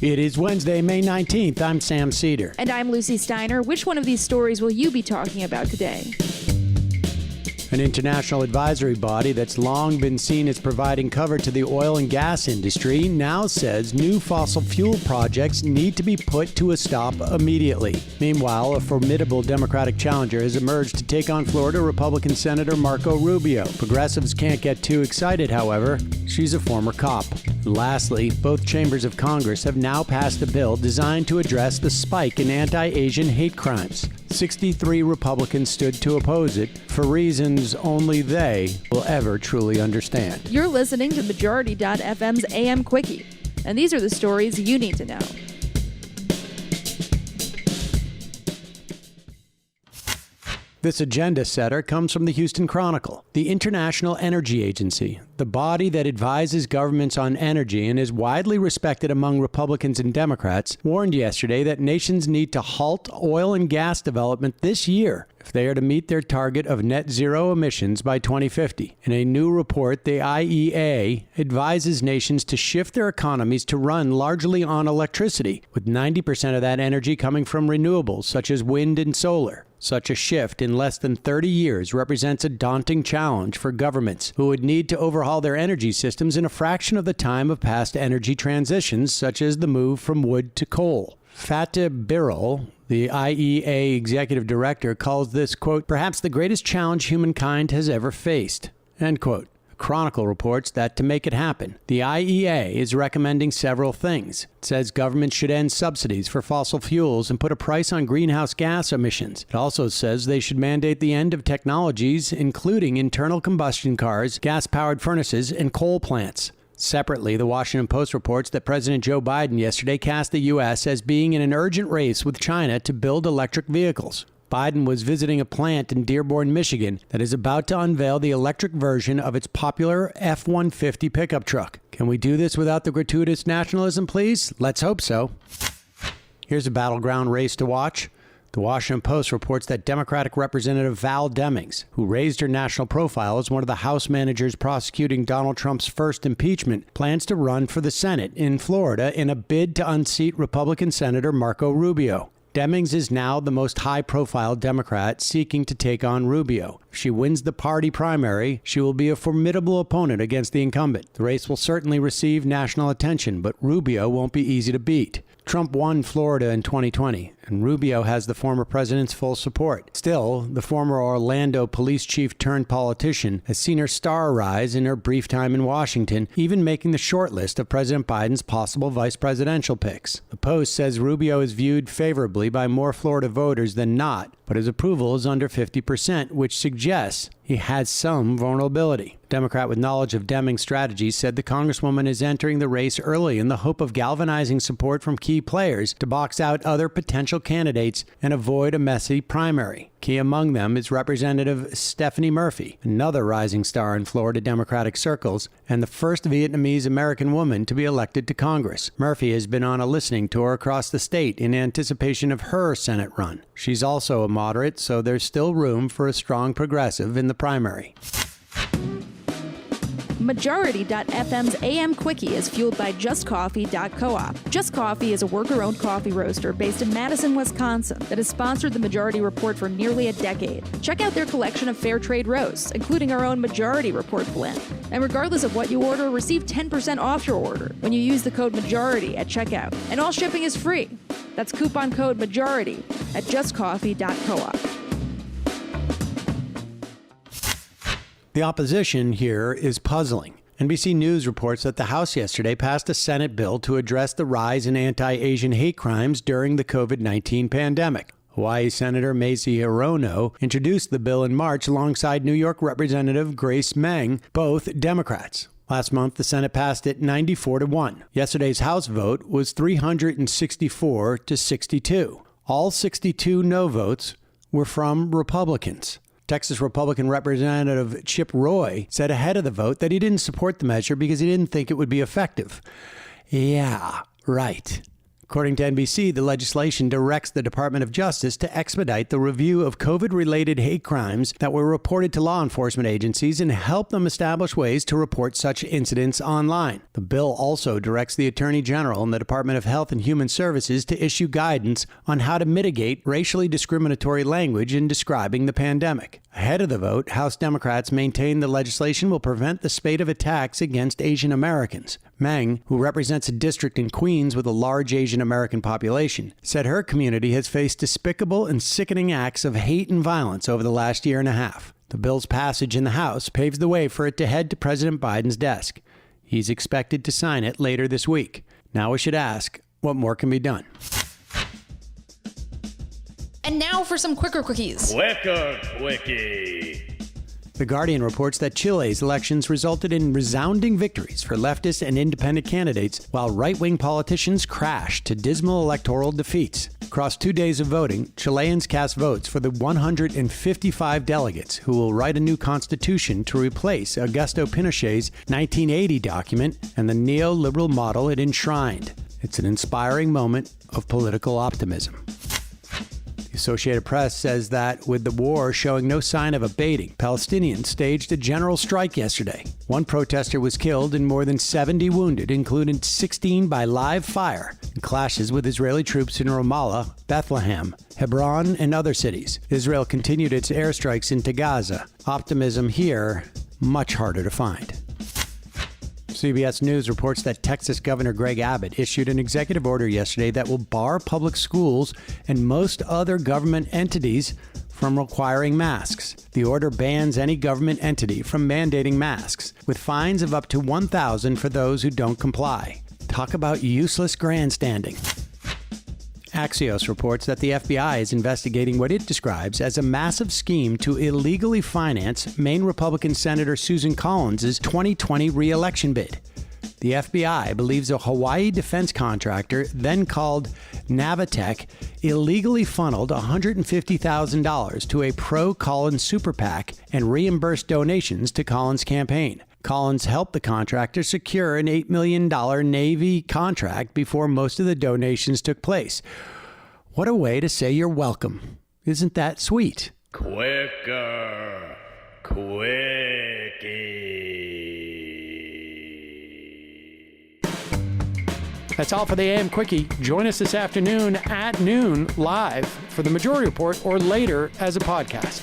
It is Wednesday, May 19th. I'm Sam Cedar. And I'm Lucy Steiner. Which one of these stories will you be talking about today? An international advisory body that's long been seen as providing cover to the oil and gas industry now says new fossil fuel projects need to be put to a stop immediately. Meanwhile, a formidable Democratic challenger has emerged to take on Florida Republican Senator Marco Rubio. Progressives can't get too excited, however. She's a former cop. Lastly, both chambers of Congress have now passed a bill designed to address the spike in anti-Asian hate crimes. 63 Republicans stood to oppose it for reasons only they will ever truly understand. You're listening to Majority.fm's AM Quickie, and these are the stories you need to know. This agenda setter comes from the Houston Chronicle. The International Energy Agency, the body that advises governments on energy and is widely respected among Republicans and Democrats, warned yesterday that nations need to halt oil and gas development this year if they are to meet their target of net zero emissions by 2050. In a new report, the IEA advises nations to shift their economies to run largely on electricity, with 90% of that energy coming from renewables such as wind and solar. Such a shift in less than 30 years represents a daunting challenge for governments who would need to overhaul their energy systems in a fraction of the time of past energy transitions, such as the move from wood to coal. Fatih Birol, the IEA Executive Director, calls this, quote, perhaps the greatest challenge humankind has ever faced, end quote. Chronicle reports that to make it happen, the IEA is recommending several things. It says governments should end subsidies for fossil fuels and put a price on greenhouse gas emissions. It also says they should mandate the end of technologies, including internal combustion cars, gas-powered furnaces, and coal plants. Separately, the Washington Post reports that President Joe Biden yesterday cast the U.S. as being in an urgent race with China to build electric vehicles. Biden was visiting a plant in Dearborn, Michigan that is about to unveil the electric version of its popular F-150 pickup truck. Can we do this without the gratuitous nationalism, please? Let's hope so. Here's a battleground race to watch. The Washington Post reports that Democratic Representative Val Demings, who raised her national profile as one of the House managers prosecuting Donald Trump's first impeachment, plans to run for the Senate in Florida in a bid to unseat Republican Senator Marco Rubio. Demings is now the most high-profile Democrat seeking to take on Rubio. If she wins the party primary, she will be a formidable opponent against the incumbent. The race will certainly receive national attention, but Rubio won't be easy to beat. Trump won Florida in 2020, and Rubio has the former president's full support. Still, the former Orlando police chief turned politician has seen her star rise in her brief time in Washington, even making the short list of President Biden's possible vice presidential picks. The Post says Rubio is viewed favorably by more Florida voters than not, but his approval is under 50%, which suggests he has some vulnerability. A Democrat with knowledge of Demings' strategies said the Congresswoman is entering the race early in the hope of galvanizing support from key players to box out other potential candidates and avoid a messy primary. Key among them is Representative Stephanie Murphy, another rising star in Florida Democratic circles, and the first Vietnamese American woman to be elected to Congress. Murphy has been on a listening tour across the state in anticipation of her Senate run. She's also a moderate, so there's still room for a strong progressive in the primary. Majority.fm's AM Quickie is fueled by JustCoffee.coop. Just Coffee is a worker-owned coffee roaster based in Madison, Wisconsin that has sponsored the Majority Report for nearly a decade. Check out their collection of fair trade roasts, including our own Majority Report blend. And regardless of what you order, receive 10% off your order when you use the code MAJORITY at checkout. And all shipping is free. That's coupon code MAJORITY at JustCoffee.coop. The opposition here is puzzling. NBC News reports that the House yesterday passed a Senate bill to address the rise in anti-Asian hate crimes during the COVID-19 pandemic. Hawaii Senator Mazie Hirono introduced the bill in March alongside New York Representative Grace Meng, both Democrats. Last month, the Senate passed it 94-1. Yesterday's House vote was 364-62. All 62 no votes were from Republicans. Texas Republican Representative Chip Roy said ahead of the vote that he didn't support the measure because he didn't think it would be effective. Yeah, right. According to NBC, the legislation directs the Department of Justice to expedite the review of COVID-related hate crimes that were reported to law enforcement agencies and help them establish ways to report such incidents online. The bill also directs the Attorney General and the Department of Health and Human Services to issue guidance on how to mitigate racially discriminatory language in describing the pandemic. Ahead of the vote, House Democrats maintain the legislation will prevent the spate of attacks against Asian Americans. Meng, who represents a district in Queens with a large Asian American population, said her community has faced despicable and sickening acts of hate and violence over the last year and a half. The bill's passage in the House paves the way for it to head to President Biden's desk. He's expected to sign it later this week. Now we should ask, what more can be done? And now for some quicker quickies. Quicker quickie. The Guardian reports that Chile's elections resulted in resounding victories for leftist and independent candidates, while right-wing politicians crashed to dismal electoral defeats. Across 2 days of voting, Chileans cast votes for the 155 delegates who will write a new constitution to replace Augusto Pinochet's 1980 document and the neoliberal model it enshrined. It's an inspiring moment of political optimism. The Associated Press says that with the war showing no sign of abating, Palestinians staged a general strike yesterday. One protester was killed and more than 70 wounded, including 16 by live fire, in clashes with Israeli troops in Ramallah, Bethlehem, Hebron, and other cities. Israel continued its airstrikes into Gaza. Optimism here, much harder to find. CBS News reports that Texas Governor Greg Abbott issued an executive order yesterday that will bar public schools and most other government entities from requiring masks. The order bans any government entity from mandating masks, with fines of up to $1,000 for those who don't comply. Talk about useless grandstanding. Axios reports that the FBI is investigating what it describes as a massive scheme to illegally finance Maine Republican Senator Susan Collins' 2020 re-election bid. The FBI believes a Hawaii defense contractor, then called Navitech, illegally funneled $150,000 to a pro-Collins super PAC and reimbursed donations to Collins' campaign. Collins helped the contractor secure an $8 million Navy contract before most of the donations took place. What a way to say you're welcome. Isn't that sweet? Quicker quickie. That's all for the AM Quickie. Join us this afternoon at noon live for the Majority Report or later as a podcast.